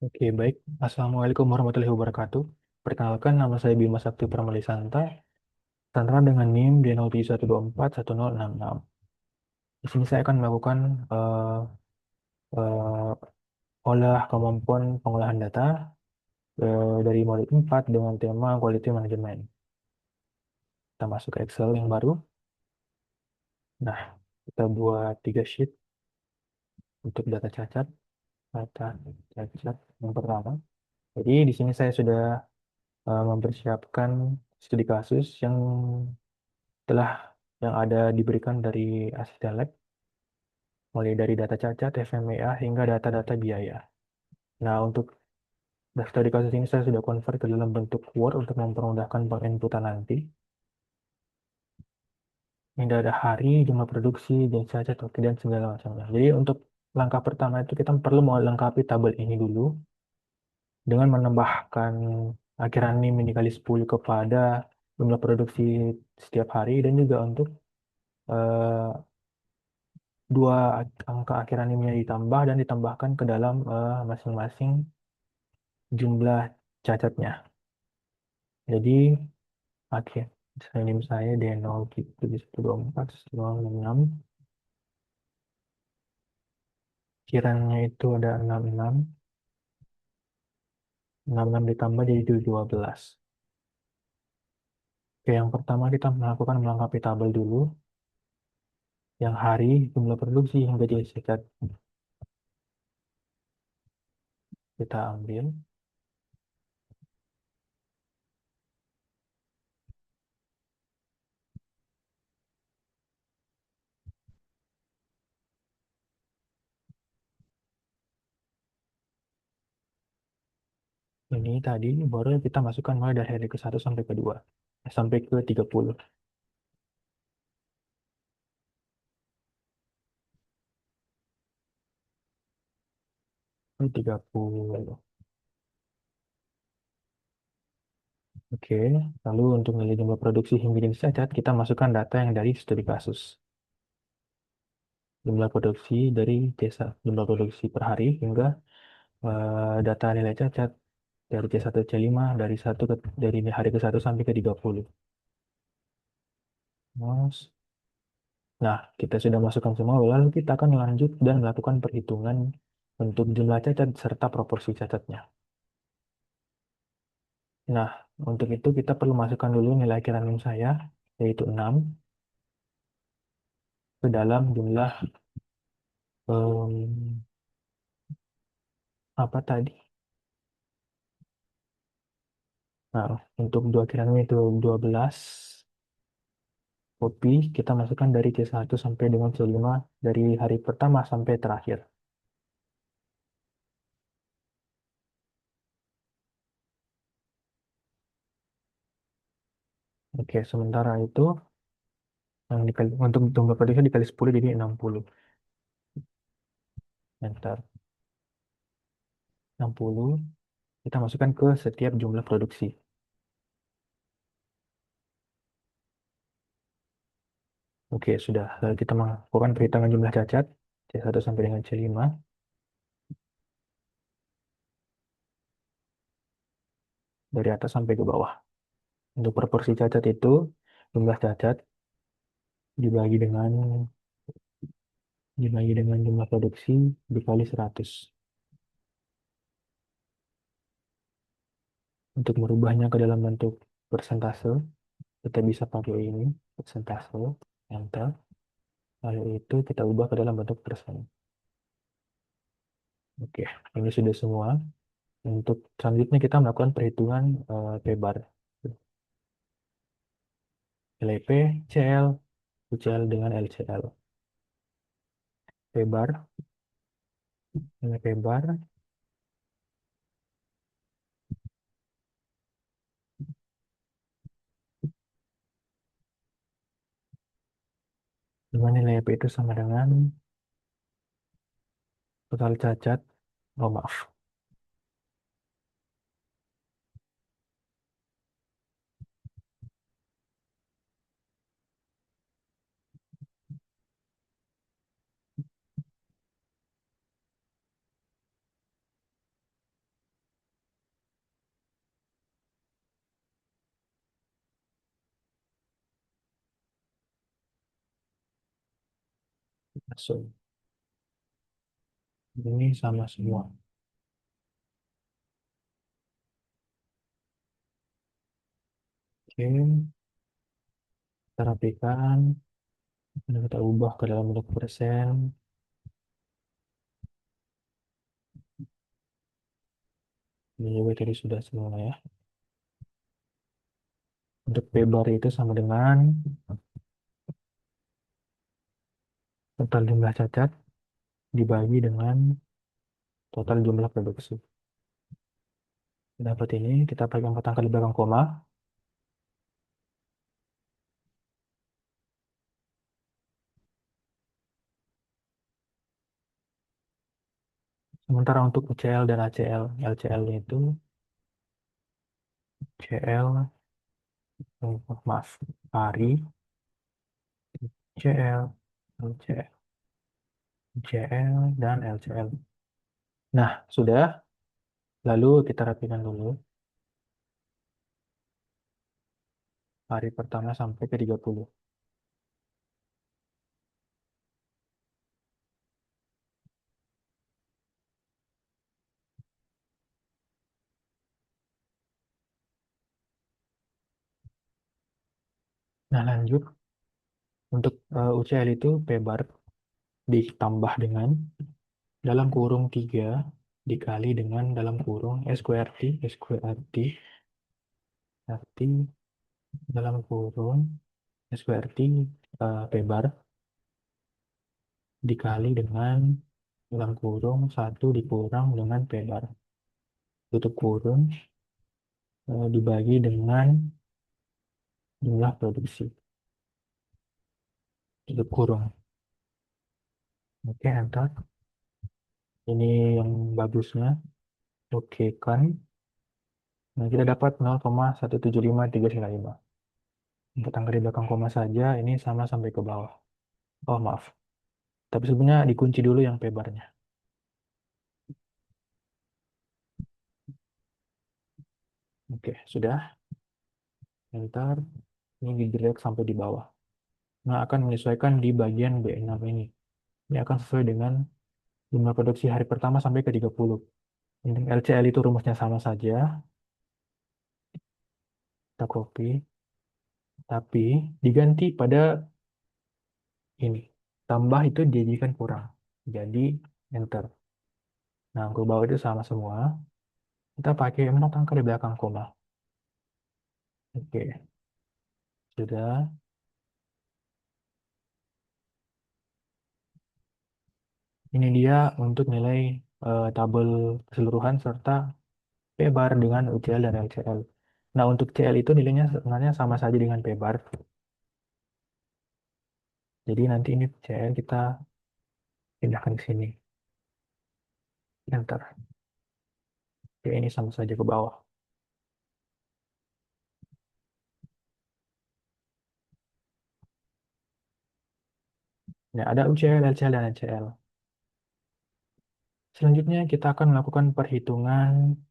Oke, baik. Assalamualaikum warahmatullahi wabarakatuh. Perkenalkan, nama saya Bima Sakti Pramalisanta, Sandra dengan NIM D07241066. Di sini saya akan melakukan eh, eh, olah kemampuan pengolahan data dari modul 4 dengan tema Quality Management. Kita masuk ke Excel yang baru. Nah, kita buat 3 sheet untuk data cacat. Data cacat yang pertama. Jadi di sini saya sudah mempersiapkan studi kasus telah yang ada diberikan dari asisten lab, mulai dari data cacat, FMEA, hingga data-data biaya. Nah, untuk daftar di kasus ini saya sudah convert ke dalam bentuk Word untuk mempermudahkan penginputan nanti. Ini ada hari, jumlah produksi, dan cacat, oke, dan segala macamnya. Jadi untuk langkah pertama itu kita perlu melengkapi tabel ini dulu dengan menambahkan akhiran NIM ini kali 10 kepada jumlah produksi setiap hari dan juga untuk eh, dua angka akhir animnya ditambah dan ditambahkan ke dalam masing-masing jumlah cacatnya. Jadi akhir anim saya D0 gitu di 124 enam, kiranya itu ada 66 ditambah jadi 12. Oke, yang pertama kita melakukan melengkapi tabel dulu. Yang hari, jumlah produksi hingga jadi cacat kita ambil. Ini tadi baru kita masukkan mulai dari hari ke 1 sampai ke 2. Sampai ke 30. 30. Oke, lalu untuk nilai jumlah produksi hingga jenis cacat, kita masukkan data yang dari studi kasus. Jumlah produksi dari C1, jumlah produksi per hari hingga data nilai cacat dari C1 C5 dari hari ke 1 sampai ke 30. Mas. Nah, kita sudah masukkan semua, lalu kita akan lanjut dan melakukan perhitungan untuk jumlah cacat serta proporsi cacatnya. Nah, untuk itu kita perlu masukkan dulu nilai akhiran saya, yaitu 6, ke dalam jumlah em, apa tadi? Nah, untuk dua kiranya itu 12 kopi, kita masukkan dari C1 sampai dengan C5 dari hari pertama sampai terakhir. Oke, sementara itu yang untuk jumlah produksi dikali 10 jadi 60. Enter 60, kita masukkan ke setiap jumlah produksi. Oke, sudah. Lalu kita melakukan perhitungan jumlah cacat C1 sampai dengan C5 dari atas sampai ke bawah. Untuk proporsi cacat itu jumlah cacat dibagi dengan jumlah produksi dikali 100. Untuk merubahnya ke dalam bentuk persentase, kita bisa pakai ini, persentase, enter. Lalu itu kita ubah ke dalam bentuk persen. Oke, ini sudah semua. Untuk selanjutnya kita melakukan perhitungan P-bar. LP, CL, UCL dengan LCL. P-bar, ini P-bar, dengan nilai P itu sama dengan total cacat, oh maaf, So, ini sama semua. Oke, kita rapikan. Ini kita ubah ke dalam bentuk persen. Ini juga tadi sudah semua ya. Untuk P bar itu sama dengan total jumlah cacat dibagi dengan total jumlah produksi. Dapat ini, kita pegang empat angka di belakang koma. Sementara untuk UCL dan ACL, LCL itu CL, maaf, hari, CL, LCL, CL, dan LCL. Nah, sudah. Lalu kita rapikan dulu hari pertama sampai ke 30. Nah, lanjut. Untuk UCL itu P bar ditambah dengan dalam kurung 3 dikali dengan dalam kurung SQRT dalam kurung SQRT P bar dikali dengan dalam kurung 1 dikurang dengan P bar. Tutup kurung dibagi dengan jumlah produksi. Tutup kurung. Oke, enter. Ini yang bagusnya. Oke kan. Nah, kita dapat 0,17535. Untuk angka di belakang koma saja, ini sama sampai ke bawah. Oh, maaf. Tapi sebenarnya dikunci dulu yang P-bar-nya. Oke, sudah. Enter. Ini di-drag sampai di bawah. Nah, akan menyesuaikan di bagian B6 ini. Ini akan sesuai dengan jumlah produksi hari pertama sampai ke 30. Untuk LCL itu rumusnya sama saja. Kita copy. Tapi diganti pada ini. Tambah itu dijadikan kurang. Jadi, enter. Nah, angka bawah itu sama semua. Kita pakai 4 angka di belakang koma. Oke, sudah. Ini dia untuk nilai tabel keseluruhan serta P bar dengan UCL dan LCL. Nah, untuk CL itu nilainya sebenarnya sama saja dengan P bar. Jadi nanti ini CL kita pindahkan ke sini. Enter. Oke, ini sama saja ke bawah. Nah, ada UCL, LCL, dan LCL. Selanjutnya kita akan melakukan perhitungan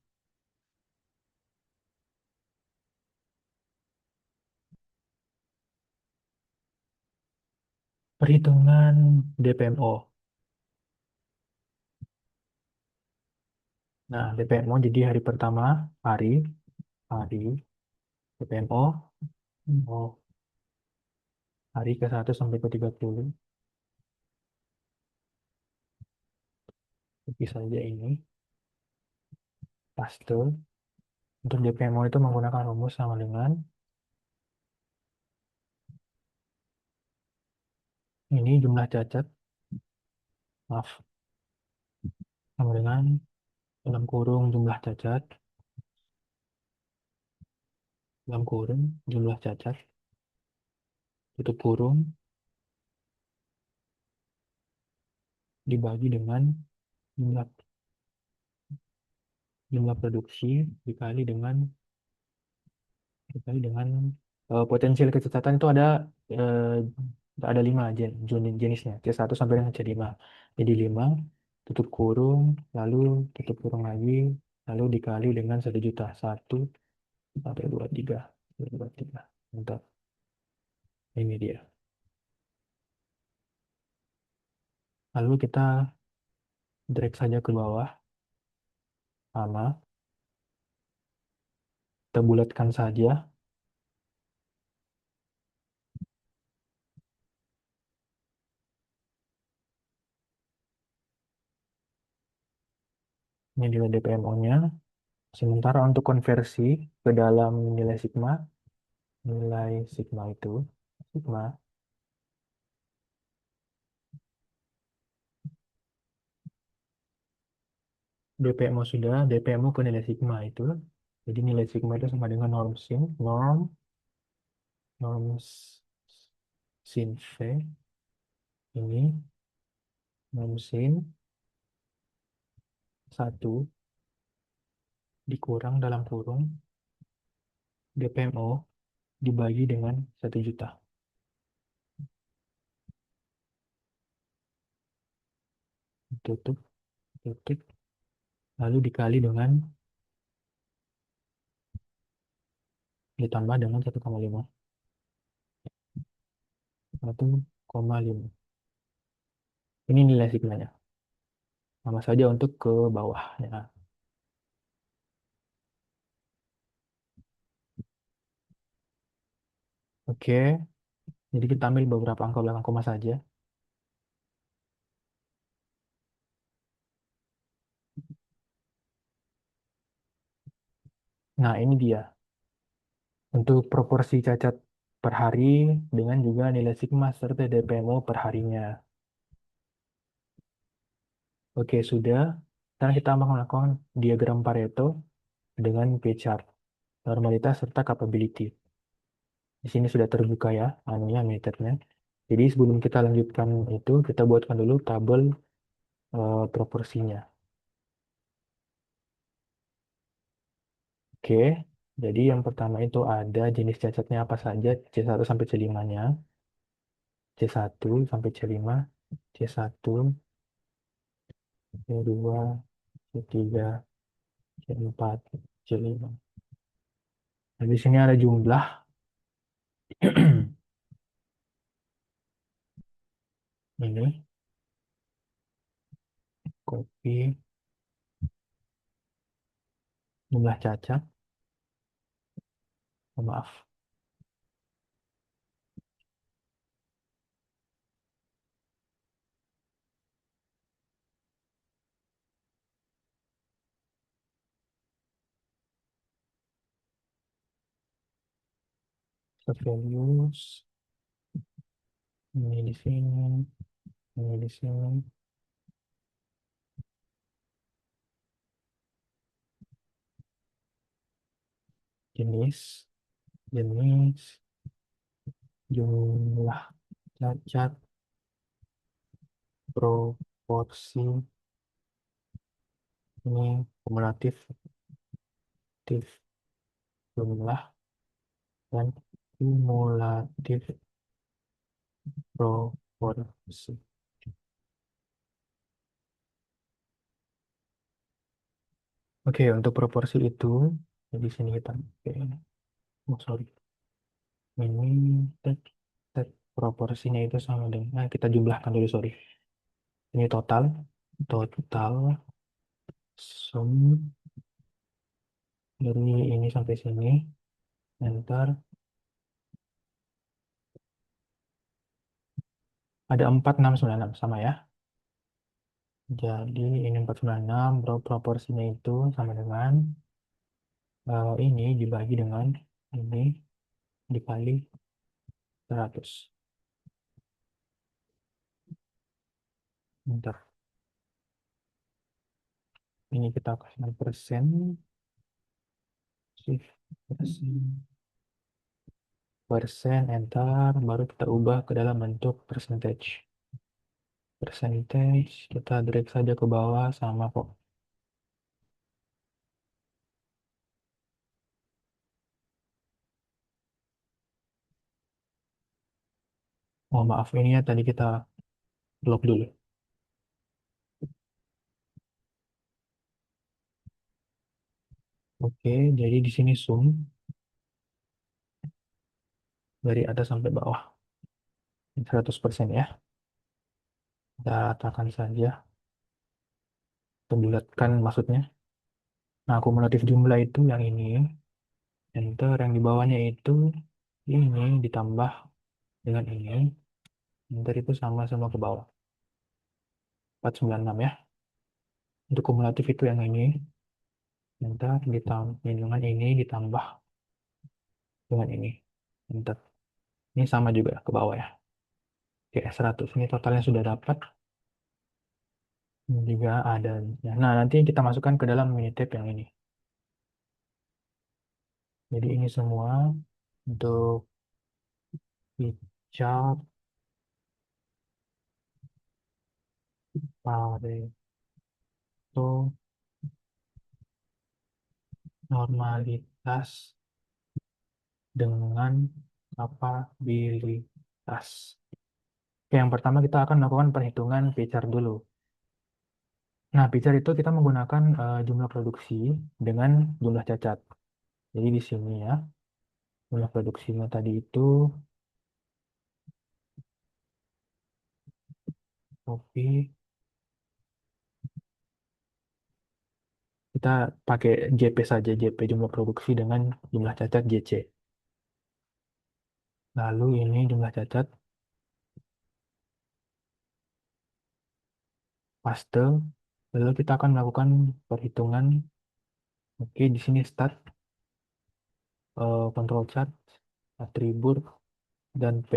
DPMO. Nah, DPMO jadi hari pertama, hari, hari, DPMO, oh, hari ke 1 sampai ke 30. Copy saja ini, paste. Untuk DPMO itu menggunakan rumus sama dengan ini jumlah cacat, maaf, sama dengan dalam kurung jumlah cacat, dalam kurung jumlah cacat, tutup kurung, dibagi dengan jumlah jumlah produksi dikali dengan potensial kecacatan itu eh, ada 5 jenisnya, C1 sampai dengan C5. Jadi 5, tutup kurung, lalu tutup kurung lagi, lalu dikali dengan 1 juta. 1, 2, 3, 1, 2, 3. Untuk ini dia. Lalu kita drag saja ke bawah, sama. Kita bulatkan saja. Ini nilai DPMO-nya. Sementara untuk konversi ke dalam nilai sigma itu, sigma, DPMO sudah, DPMO ke nilai sigma itu. Jadi nilai sigma itu sama dengan norm sin V ini, norm sin 1 dikurang dalam kurung DPMO dibagi dengan 1 juta. Tutup, tutup, lalu dikali dengan, ditambah dengan 1,5. 1,5. Ini nilai sigmanya. Sama saja untuk ke bawah. Ya. Oke, jadi kita ambil beberapa angka belakang koma saja. Nah, ini dia. Untuk proporsi cacat per hari dengan juga nilai sigma serta DPMO per harinya. Oke, sudah. Sekarang kita akan melakukan diagram Pareto dengan P-chart, normalitas serta capability. Di sini sudah terbuka ya, anunya, metodenya. Jadi sebelum kita lanjutkan itu, kita buatkan dulu tabel proporsinya. Oke, jadi yang pertama itu ada jenis cacatnya apa saja, C1 sampai C5-nya, C1 sampai C5, C1, C2, C3, C4, C5. Nah, di sini ada jumlah. Ini, copy, jumlah cacat, oh, maaf, set values, ini di sini, ini di sini, jenis, jenis, jumlah cacat, proporsi, ini kumulatif, aktif, jumlah, dan kumulatif proporsi. Oke, untuk proporsi itu, di sini kita, oke, oh, sorry, ini tek, tek, proporsinya itu sama dengan, nah, kita jumlahkan dulu, sorry. Ini total, total, sum, dari ini sampai sini, enter, ada 4696 sama ya. Jadi ini 496, bro, proporsinya itu sama dengan ini dibagi dengan ini dikali 100. Bentar. Ini kita kasih persen, shift persen, persen, enter, baru kita ubah ke dalam bentuk percentage. Percentage, kita drag saja ke bawah sama kok. Oh maaf, ini ya tadi kita blok dulu. Oke, jadi di sini sum dari atas sampai bawah. 100% ya. Kita ratakan saja, kita bulatkan maksudnya. Nah, akumulatif jumlah itu yang ini, enter, yang di bawahnya itu ini ditambah dengan ini, enter itu sama sama ke bawah. 496 ya. Untuk kumulatif itu yang ini, enter, ditambah dengan ini ditambah dengan ini, enter. Ini sama juga ke bawah ya. Oke, 100. Ini totalnya sudah dapat. Ini juga ada. Nah, nanti kita masukkan ke dalam Minitab yang ini. Jadi ini semua untuk Richard, Pareto, normalitas dengan kapabilitas. Oke, yang pertama kita akan melakukan perhitungan P-chart dulu. Nah, P-chart itu kita menggunakan jumlah produksi dengan jumlah cacat. Jadi di sini ya, jumlah produksinya tadi itu copy, kita pakai JP saja, JP jumlah produksi dengan jumlah cacat JC. Lalu ini jumlah cacat, paste. Lalu kita akan melakukan perhitungan. Oke, di sini start, control chart, atribut, dan P.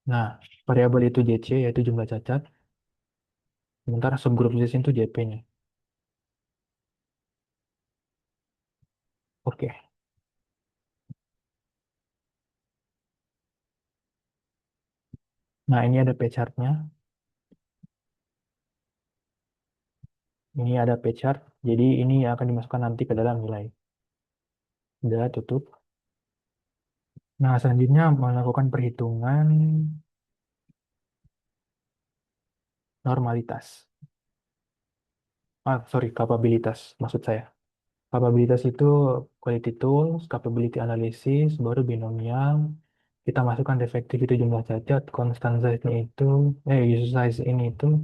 Nah, variabel itu JC, yaitu jumlah cacat. Sementara subgroup JC itu JP-nya. Oke. Nah, ini ada P-chart-nya. Ini ada P-chart. Jadi ini akan dimasukkan nanti ke dalam nilai. Sudah tutup. Nah, selanjutnya melakukan perhitungan normalitas. Sorry, kapabilitas maksud saya. Kapabilitas itu quality tools, capability analysis, baru binomial. Kita masukkan defektif itu jumlah cacat, constant size-nya itu, user size ini itu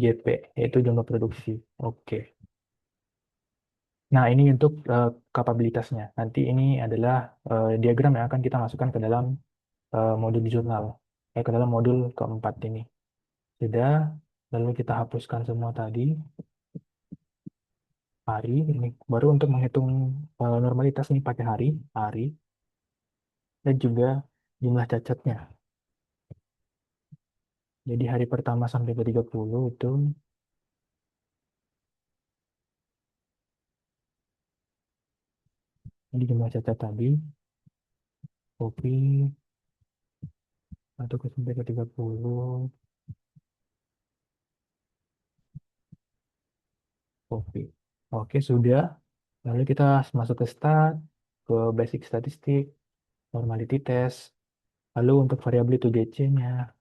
JP, yaitu jumlah produksi. Oke. Nah, ini untuk kapabilitasnya. Nanti ini adalah diagram yang akan kita masukkan ke dalam modul jurnal, ke dalam modul keempat ini. Sudah, lalu kita hapuskan semua tadi. Hari ini baru untuk menghitung normalitas ini pakai hari, dan juga jumlah cacatnya. Jadi hari pertama sampai ke 30 itu ini jumlah cacat tadi, copy, atau ke sampai ke 30, copy. Oke, sudah. Lalu kita masuk ke start, ke basic statistik, normality test. Lalu untuk variabel itu DC-nya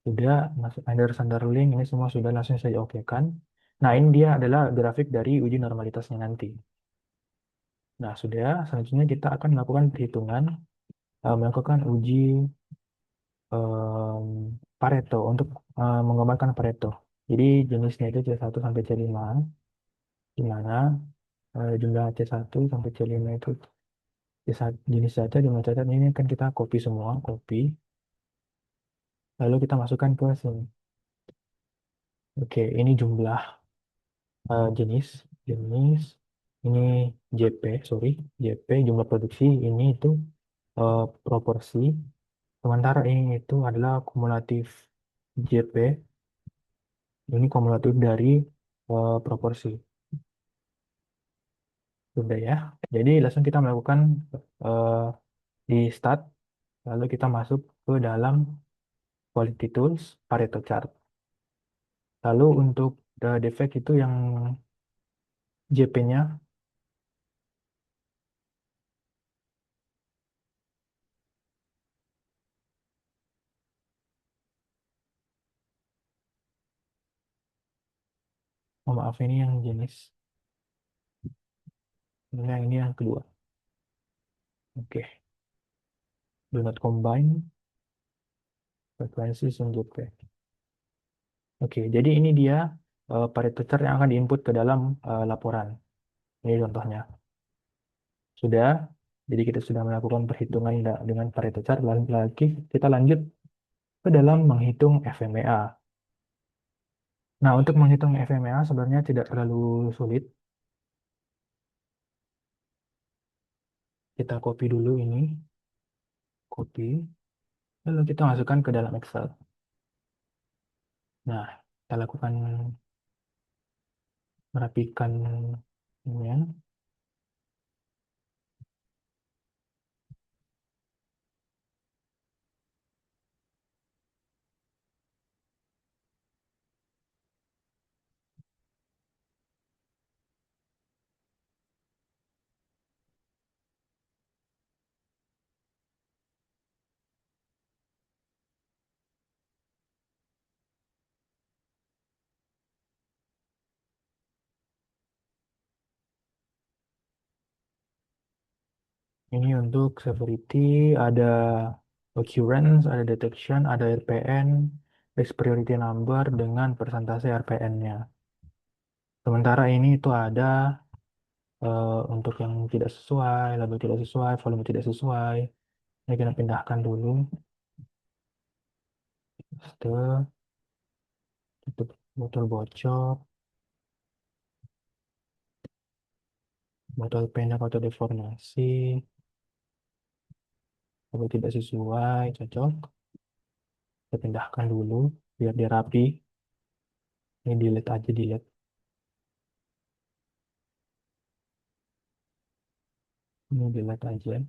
sudah masuk under link, ini semua sudah langsung saya oke kan. Nah, ini dia adalah grafik dari uji normalitasnya nanti. Nah, sudah. Selanjutnya kita akan melakukan perhitungan, melakukan uji em, Pareto untuk menggambarkan Pareto. Jadi jenisnya itu C1 sampai C5, di mana jumlah C1 sampai C5 itu C1, jenis cacat, jumlah cacat ini kan kita copy semua, copy. Lalu kita masukkan ke sini. Oke, ini jumlah jenis, jenis, ini JP, sorry, JP jumlah produksi, ini itu proporsi. Sementara ini itu adalah kumulatif JP, ini kumulatif dari proporsi. Sudah ya. Jadi langsung kita melakukan eh, di start, lalu kita masuk ke dalam quality tools, Pareto chart. Lalu untuk defect itu yang JP-nya, oh maaf ini yang jenis, ini yang kedua. Oke, do not combine. Frekuensi sum P. Oke, jadi ini dia parameter yang akan diinput ke dalam laporan. Ini contohnya. Sudah, jadi kita sudah melakukan perhitungan dengan parameter. Lalu lagi kita lanjut ke dalam menghitung FMEA. Nah, untuk menghitung FMEA sebenarnya tidak terlalu sulit. Kita copy dulu ini, copy, lalu kita masukkan ke dalam Excel. Nah, kita lakukan merapikan ini ya. Ini untuk severity, ada occurrence, ada detection, ada RPN, risk priority number dengan persentase RPN-nya. Sementara ini itu ada untuk yang tidak sesuai, label tidak sesuai, volume tidak sesuai. Ini kita pindahkan dulu. Paste, tutup botol bocor, botol pendek atau deformasi, kalau tidak sesuai, cocok. Kita pindahkan dulu biar dia rapi. Ini delete aja, delete. Ini delete aja.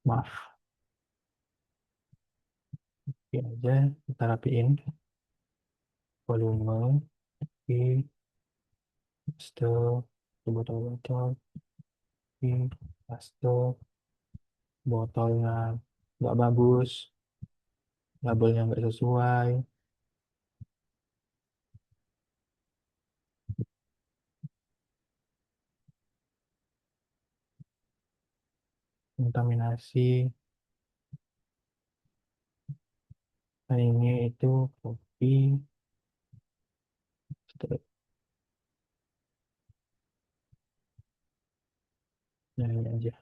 Maaf, ini aja kita rapiin. Volume, oke, paste, botol-botol, oke, paste, botolnya nggak bagus, labelnya nggak sesuai, kontaminasi, dan ini itu copy, paste, nah ini aja.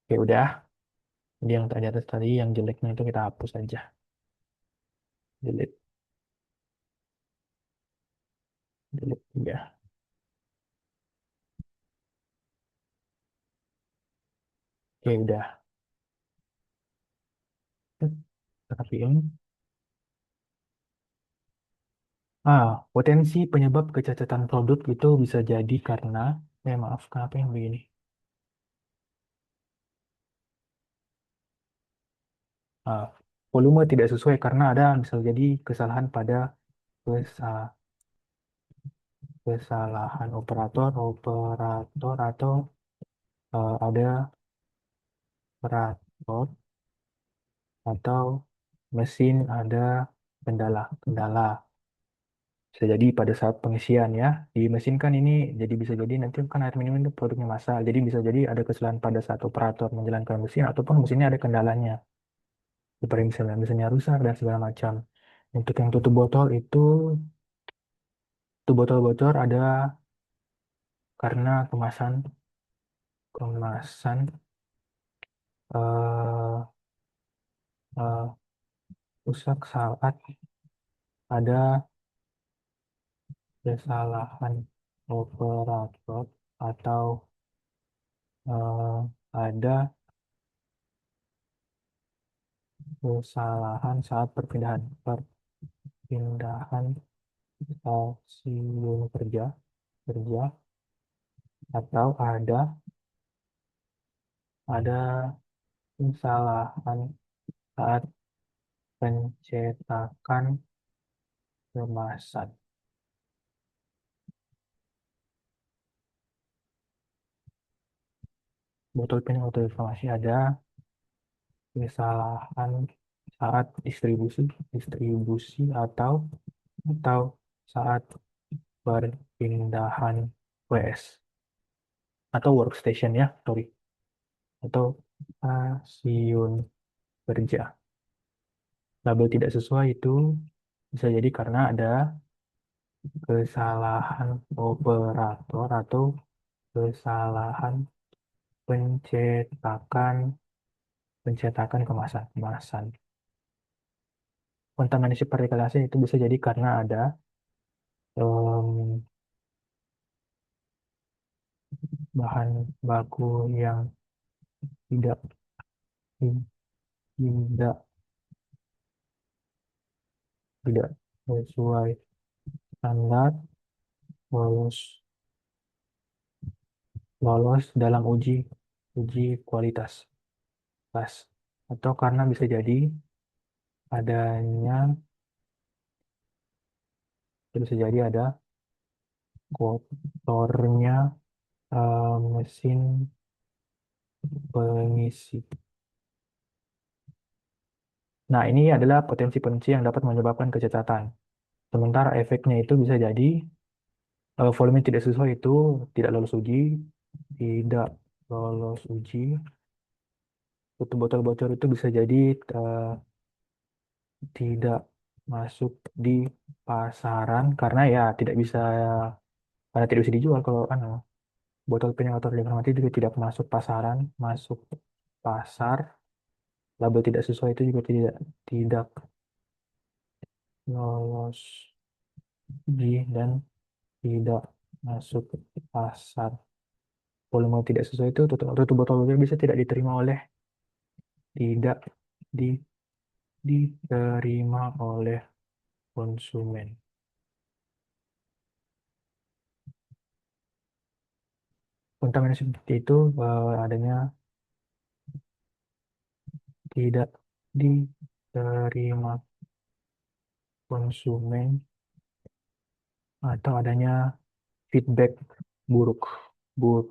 Oke, udah. Jadi yang tadi atas tadi, yang jeleknya itu kita hapus aja. Delete, delete ya. Oke, udah. Kita rapiin. Potensi penyebab kecacatan produk itu bisa jadi karena, maaf, kenapa yang begini? Ah, Volume tidak sesuai karena ada bisa jadi kesalahan pada kesa- kesalahan operator atau ada operator atau mesin ada kendala. Bisa jadi pada saat pengisian ya. Di mesin kan ini jadi bisa jadi nanti kan air minum itu produknya massal. Jadi bisa jadi ada kesalahan pada saat operator menjalankan mesin ataupun mesinnya ada kendalanya. Seperti misalnya mesinnya rusak dan segala macam. Untuk yang tutup botol itu botol bocor ada karena kemasan eh, eh, rusak saat ada kesalahan operator atau ada kesalahan saat perpindahan stasiun kerja kerja atau ada kesalahan saat pencetakan kemasan. Botol pin atau informasi ada kesalahan saat distribusi atau saat perpindahan WS atau workstation ya, sorry, atau stasiun kerja. Label tidak sesuai itu bisa jadi karena ada kesalahan operator atau kesalahan pencetakan pencetakan kemasan. Kontaminasi periklasnya itu bisa jadi karena ada em, bahan baku yang tidak tidak tidak sesuai standar, lolos lolos dalam uji uji kualitas tes, atau karena bisa jadi adanya bisa jadi ada kotornya mesin pengisi. Nah, ini adalah potensi-potensi yang dapat menyebabkan kecacatan. Sementara efeknya itu bisa jadi volume tidak sesuai itu tidak lolos uji, tidak lolos uji. Tutup botol bocor itu bisa jadi eh, tidak masuk di pasaran karena ya tidak bisa karena tidak bisa dijual kalau botol pin yang kotor diamati juga tidak masuk pasaran, masuk pasar. Label tidak sesuai itu juga tidak tidak lolos uji dan tidak masuk pasar. Volume tidak sesuai itu tutup botol bisa tidak diterima oleh tidak di, diterima oleh konsumen. Kontaminasi seperti itu adanya tidak diterima konsumen atau adanya feedback buruk buruk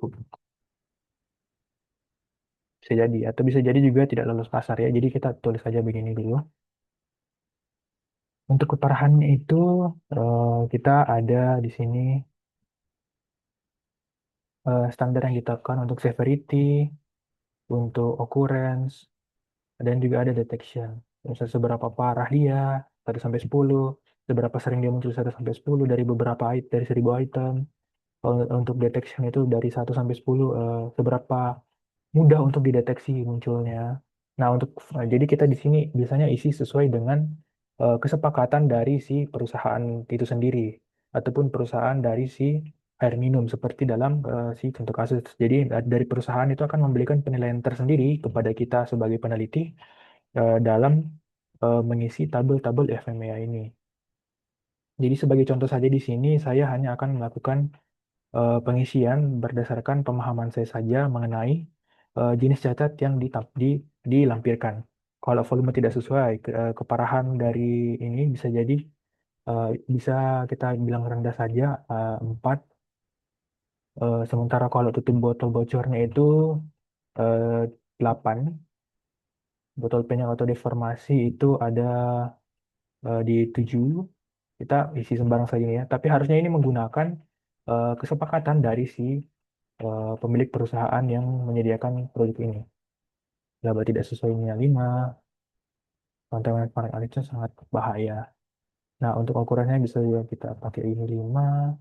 bisa jadi atau bisa jadi juga tidak lolos pasar ya. Jadi kita tulis saja begini dulu. Untuk keparahannya itu kita ada di sini standar yang ditetapkan untuk severity, untuk occurrence, dan juga ada detection. Misalnya seberapa parah dia, 1 sampai 10, seberapa sering dia muncul 1 sampai 10 dari beberapa item, dari 1.000 item. Kalau untuk detection itu dari 1 sampai 10, seberapa mudah untuk dideteksi munculnya. Nah, jadi kita di sini biasanya isi sesuai dengan kesepakatan dari si perusahaan itu sendiri ataupun perusahaan dari si air minum seperti dalam si contoh kasus. Jadi dari perusahaan itu akan memberikan penilaian tersendiri kepada kita sebagai peneliti dalam mengisi tabel-tabel FMEA ini. Jadi sebagai contoh saja di sini saya hanya akan melakukan pengisian berdasarkan pemahaman saya saja mengenai jenis cacat yang dilampirkan. Kalau volume tidak sesuai, keparahan dari ini bisa jadi eh, bisa kita bilang rendah saja 4. Sementara kalau tutup botol bocornya itu eh, 8. Botol penyok atau deformasi itu ada di 7. Kita isi sembarang saja ya. Tapi harusnya ini menggunakan kesepakatan dari si pemilik perusahaan yang menyediakan produk ini. Laba tidak sesuai nilai 5, kontaminasi paling alisnya sangat bahaya. Nah, untuk ukurannya bisa juga kita pakai ini 5,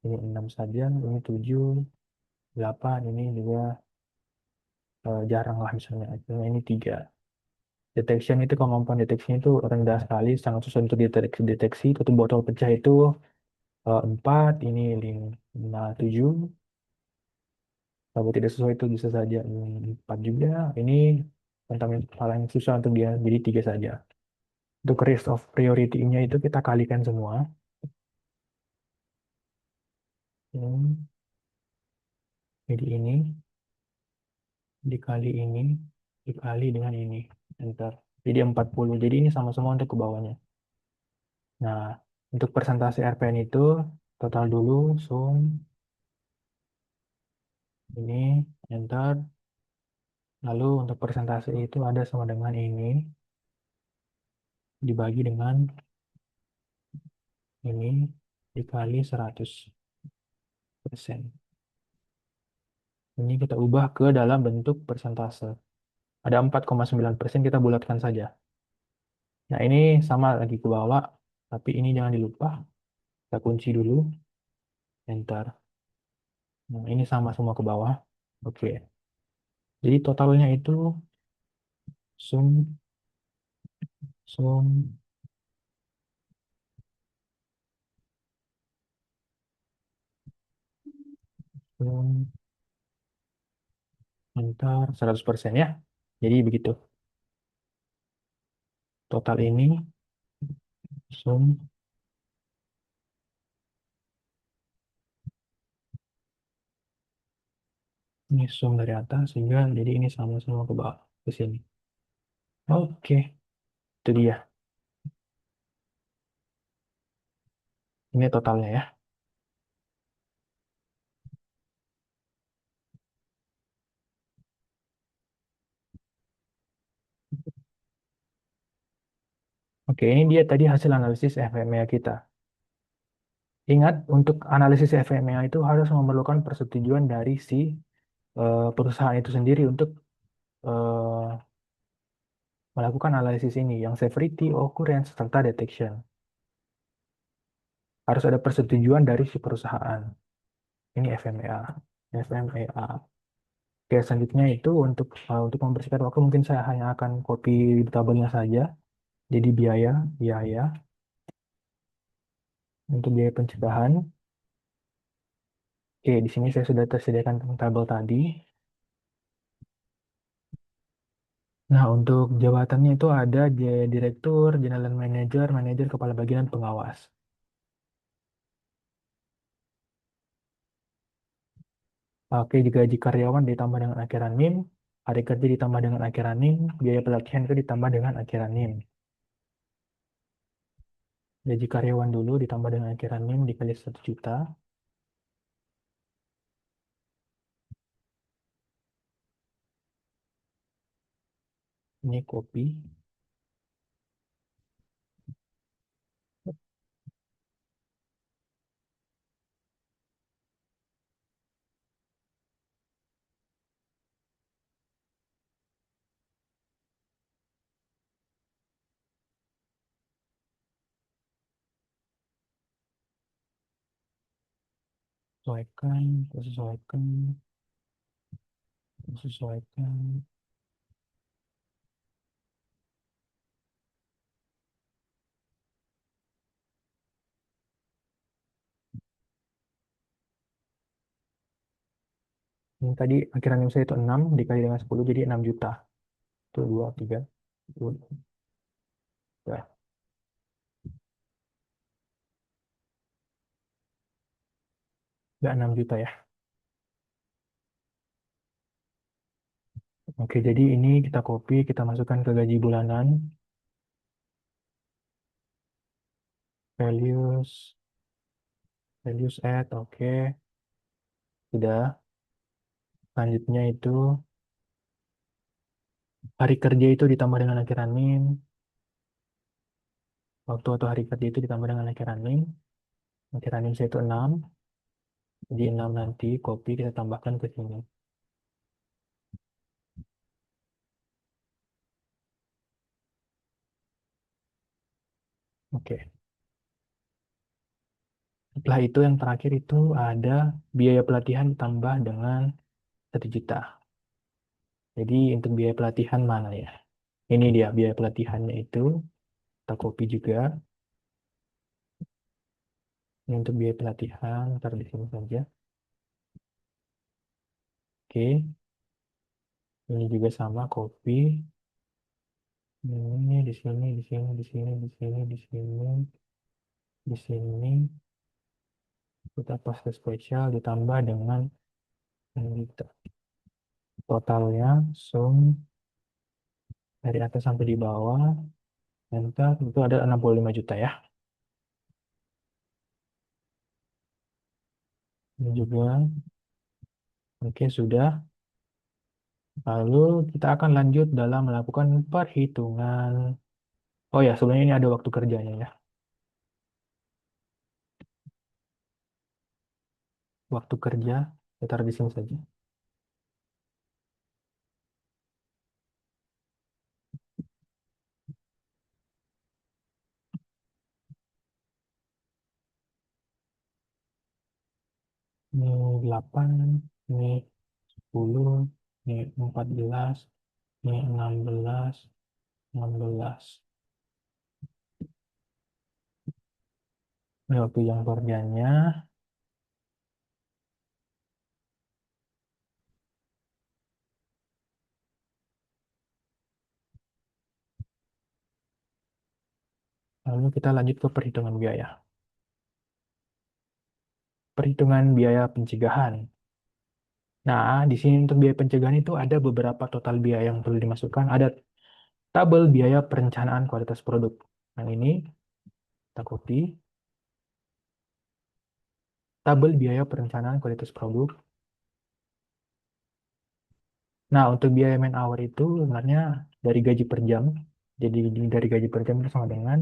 ini 6 saja, ini 7, 8, ini juga jarang lah misalnya. Cuma ini 3. Detection itu kemampuan deteksinya itu rendah sekali, sangat susah untuk deteksi. Tutup botol pecah itu 4, ini 5, 7. Kalau tidak sesuai itu bisa saja 4 juga. Ini kontaminasi paling susah untuk dia, jadi 3 saja. Untuk risk of priority-nya itu kita kalikan semua. Hmm, Jadi ini dikali ini dikali dengan ini. Enter. Jadi 40. Jadi ini sama-sama untuk ke bawahnya. Nah, untuk persentase RPN itu total dulu sum ini enter. Lalu untuk persentase itu ada sama dengan ini dibagi dengan ini. dikali 100%. Ini kita ubah ke dalam bentuk persentase. Ada 4,9%, kita bulatkan saja. Nah, ini sama lagi ke bawah, tapi ini jangan dilupa. Kita kunci dulu, enter. Nah, ini sama semua ke bawah. Oke. Jadi totalnya itu sum, sum, sum, enter 100% ya. Jadi begitu. Total ini sum, ini sum dari atas, sehingga jadi ini sama semua ke bawah, ke sini. Oke, itu dia. Ini totalnya ya. Oke, ini dia tadi hasil analisis FMEA kita. Ingat, untuk analisis FMEA itu harus memerlukan persetujuan dari si perusahaan itu sendiri untuk eh, melakukan analisis ini, yang severity, occurrence, serta detection. Harus ada persetujuan dari si perusahaan. Ini FMEA. FMEA. Oke, selanjutnya itu untuk membersihkan waktu mungkin saya hanya akan copy tabelnya saja. Jadi biaya, biaya untuk biaya pencegahan. Oke, di sini saya sudah tersediakan tabel tadi. Nah, untuk jabatannya itu ada direktur, general manager, manajer, kepala bagian, dan pengawas. Oke, jika gaji karyawan ditambah dengan akhiran NIM, hari kerja ditambah dengan akhiran NIM, biaya pelatihan itu ditambah dengan akhiran NIM. Gaji karyawan dulu ditambah dengan akhiran NIM dikali 1 juta. Ini kopi. Sesuaikan, sesuaikan, sesuaikan. Ini tadi akhiran NIM saya itu 6 dikali dengan 10 jadi 6 juta. Itu 2, 3, 2, ya. Nggak 6 juta ya. Oke, jadi ini kita copy, kita masukkan ke gaji bulanan. Values, values add, oke. Sudah. Selanjutnya itu hari kerja itu ditambah dengan akhiran NIM. Waktu atau hari kerja itu ditambah dengan akhiran NIM. Akhiran NIM saya itu 6. Jadi 6 nanti copy kita tambahkan ke sini. Oke. Setelah itu yang terakhir itu ada biaya pelatihan ditambah dengan 1 juta. Jadi untuk biaya pelatihan mana ya? Ini dia biaya pelatihannya itu. Kita copy juga. Ini untuk biaya pelatihan. Ntar di sini saja. Oke. Ini juga sama copy. Ini di sini, di sini, di sini, di sini, di sini, di sini. Kita paste spesial ditambah dengan ini totalnya sum dari atas sampai di bawah. Enter, itu ada 65 juta ya. Ini juga. Oke, sudah. Lalu kita akan lanjut dalam melakukan perhitungan. Oh ya, sebelumnya ini ada waktu kerjanya ya. waktu kerja, saya taruh di sini saja. Ini 8, ini 10, ini 14, ini 16, 16. Ini waktu yang kerjanya. Lalu kita lanjut ke perhitungan biaya. Perhitungan biaya pencegahan. Nah, di sini untuk biaya pencegahan itu ada beberapa total biaya yang perlu dimasukkan. Ada tabel biaya perencanaan kualitas produk. Yang ini kita copy. Tabel biaya perencanaan kualitas produk. Nah, untuk biaya man hour itu sebenarnya dari gaji per jam. Jadi dari gaji per jam itu sama dengan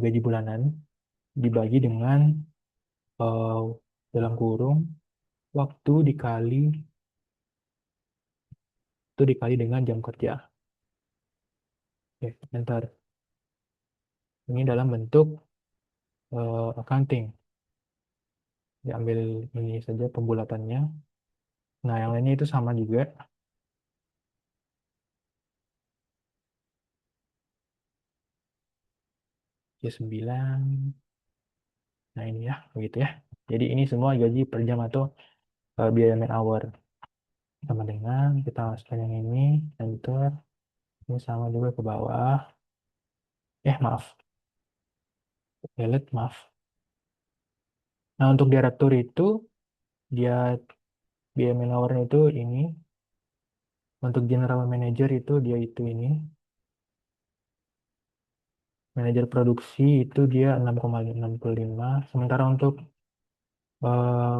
gaji bulanan dibagi dengan eh, dalam kurung waktu dikali dengan jam kerja. Oke, bentar. Ini dalam bentuk accounting. Diambil ini saja pembulatannya. Nah, yang lainnya itu sama juga. Ya 9. Nah, ini ya, begitu ya. Jadi ini semua gaji per jam atau biaya man hour. Sama dengan kita masukkan yang ini, enter. Ini sama juga ke bawah. Maaf. Delete, maaf. Nah, untuk direktur itu, dia biaya man hour-nya itu ini. Untuk general manager itu dia itu ini. Manajer produksi itu dia 6,65. Sementara untuk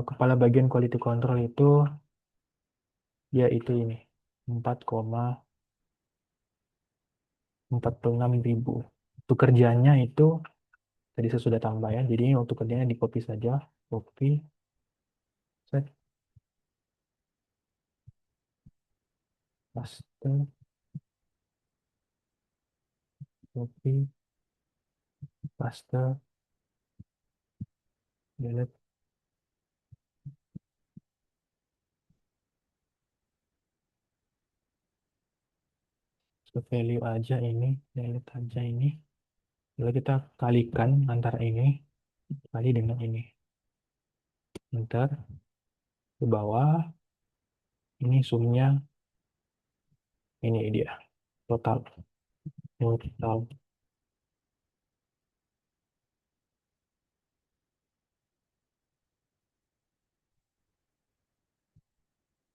kepala bagian quality control itu dia itu ini 4,46 ribu. Untuk kerjanya itu tadi saya sudah tambah ya. Jadi ini untuk kerjanya di copy saja. Copy, set, paste, copy, paste, delete. So, value aja ini, delete aja ini. Lalu kita kalikan antara ini kali dengan ini. Enter ke bawah. Ini sumnya ini dia total. Total.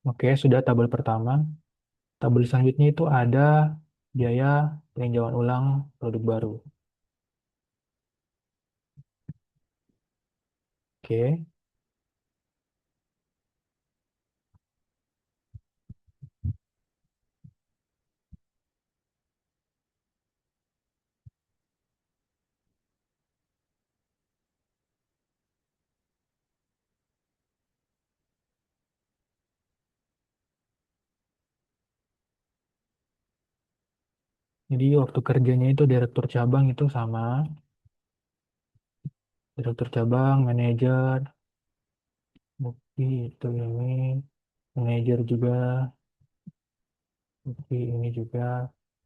Oke, sudah tabel pertama. Tabel selanjutnya itu ada biaya peninjauan ulang produk baru. Oke, jadi waktu kerjanya itu direktur cabang itu sama. Direktur cabang, manajer, bukti itu ini, manajer juga, bukti ini juga,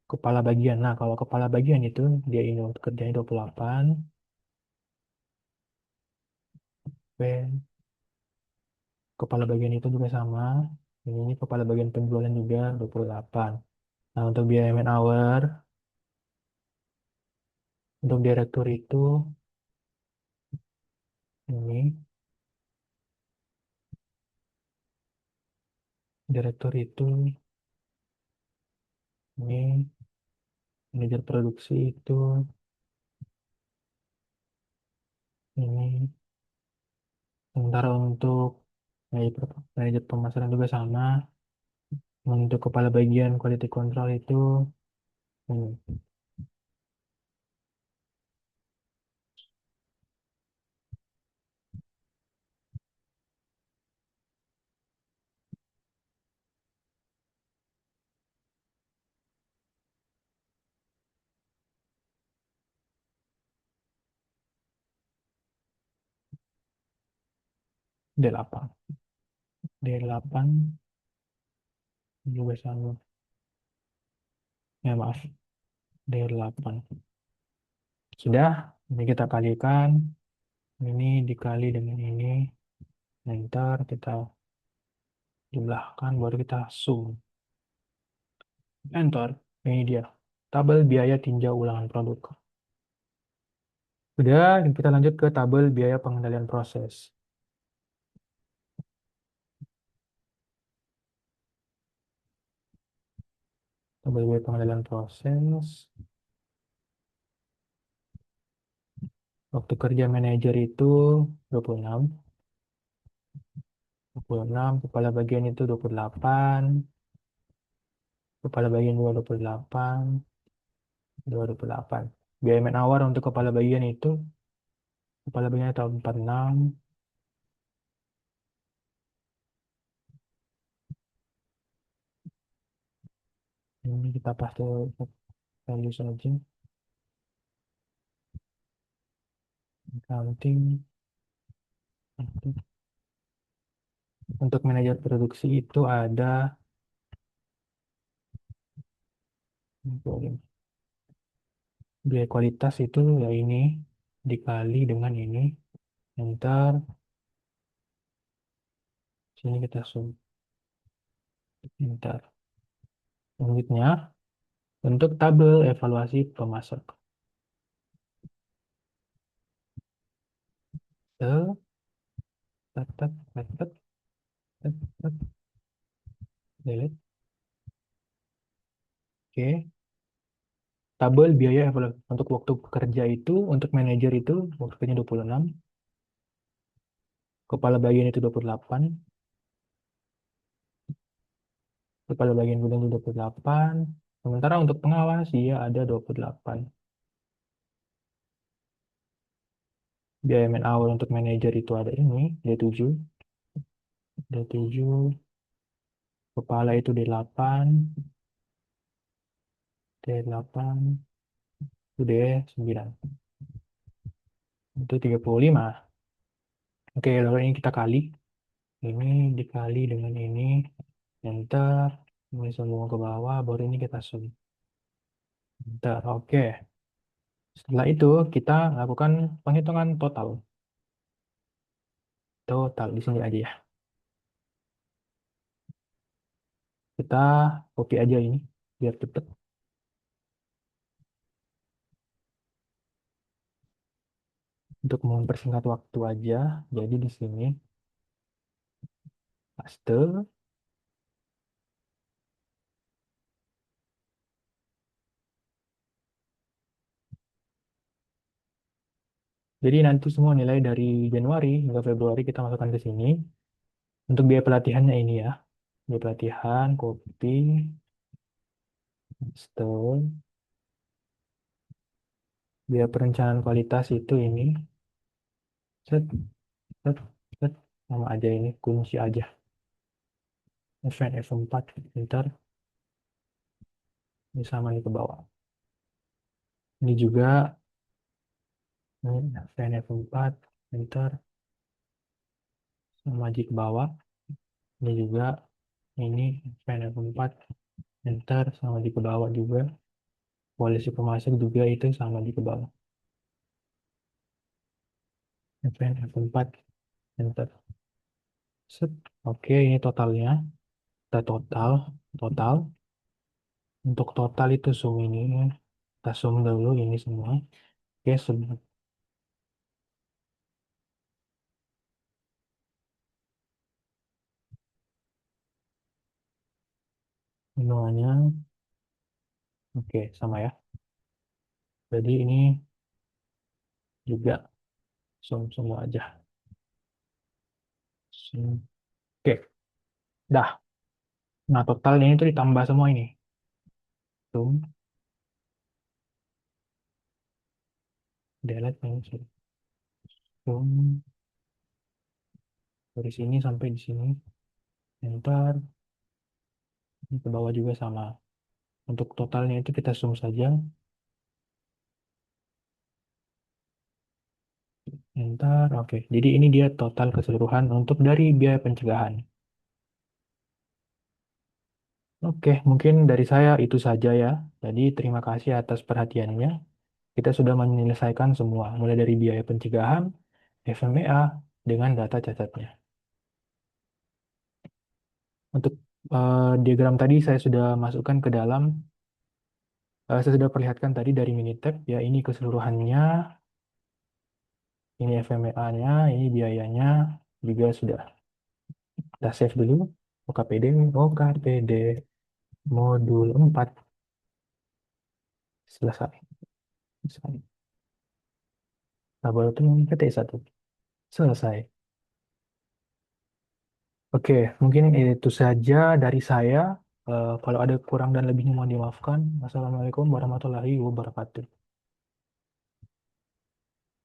kepala bagian. Nah, kalau kepala bagian itu dia ini waktu kerjanya 28, P, kepala bagian itu juga sama. Ini kepala bagian penjualan juga 28. Nah, untuk biaya man hour, untuk direktur itu ini, direktur itu ini, manajer produksi itu ini. Sementara untuk manajer pemasaran juga sama. Untuk kepala bagian quality control itu ini. D8. D8 juga sama. Ya maaf, D8. Sudah, ini kita kalikan. Ini dikali dengan ini. Enter, kita jumlahkan, baru kita sum. Enter, ini dia. Tabel biaya tinjau ulangan produk. Sudah, kita lanjut ke tabel biaya pengendalian proses. Tabel biaya pengendalian proses. Waktu kerja manajer itu 26. 26, kepala bagian itu 28. Kepala bagian juga 28. 28. Biaya man hour untuk kepala bagian itu, kepala bagian tahun 46. Ini kita paste value saja. Accounting. Untuk manajer produksi itu ada biaya kualitas itu ya ini dikali dengan ini. Enter. Sini kita zoom. Enter. Selanjutnya, untuk tabel evaluasi pemasok. Tet, tet, tet, tet, tet, tet, tet. Delete. Oke. Tabel biaya evaluasi untuk waktu kerja itu, untuk manajer itu, waktu kerja 26. Kepala bagian itu 28. Kepala bagian gudang itu 28. Sementara untuk pengawas, dia ada 28. Biaya man hour untuk manajer itu ada ini, D7. D7. Kepala itu D8. D8. Itu D9. Itu 35. Oke, lalu ini kita kali. Ini dikali dengan ini. Enter. Ini semua ke bawah, baru ini kita zoom. Enter. Oke. Setelah itu, kita lakukan penghitungan total. Total di sini aja ya. Kita copy aja ini, biar cepet. Untuk mempersingkat waktu aja, jadi di sini paste. Jadi nanti semua nilai dari Januari hingga Februari kita masukkan ke sini. Untuk biaya pelatihannya ini ya. Biaya pelatihan, copy, paste. Biaya perencanaan kualitas itu ini. Set, set, set. Sama aja ini, kunci aja. Event F4, enter. Ini sama nih ke bawah. Ini juga, ini event F4, enter. Sama aja ke bawah. Ini juga, ini event F4, enter. Sama aja ke bawah juga. Polisi pemasok juga itu sama aja ke bawah. Event F4, enter. Set. Oke, ini totalnya. Kita total. Total. Untuk total itu zoom ini. Kita zoom dulu ini semua. Oke, semuanya. Oke, sama ya. Jadi ini juga zoom semua aja. Zoom. Oke, dah. Nah, totalnya itu ditambah semua ini. Zoom, delete, ini zoom dari sini sampai di sini. Enter. Ini ke bawah juga sama. Untuk totalnya itu kita zoom saja. Ntar, oke. Jadi ini dia total keseluruhan untuk dari biaya pencegahan. Oke, mungkin dari saya itu saja ya. Jadi terima kasih atas perhatiannya. Kita sudah menyelesaikan semua, mulai dari biaya pencegahan, FMEA, dengan data cacatnya. Untuk diagram tadi saya sudah masukkan ke dalam, saya sudah perlihatkan tadi dari Minitab, ya ini keseluruhannya, ini FMEA-nya, ini biayanya, juga sudah. Kita save dulu, OKPD, OKPD, modul 4 selesai. Selesai. Laboratorium PT1, selesai. Oke, mungkin itu saja dari saya. Kalau ada kurang dan lebihnya mohon dimaafkan. Wassalamualaikum warahmatullahi wabarakatuh.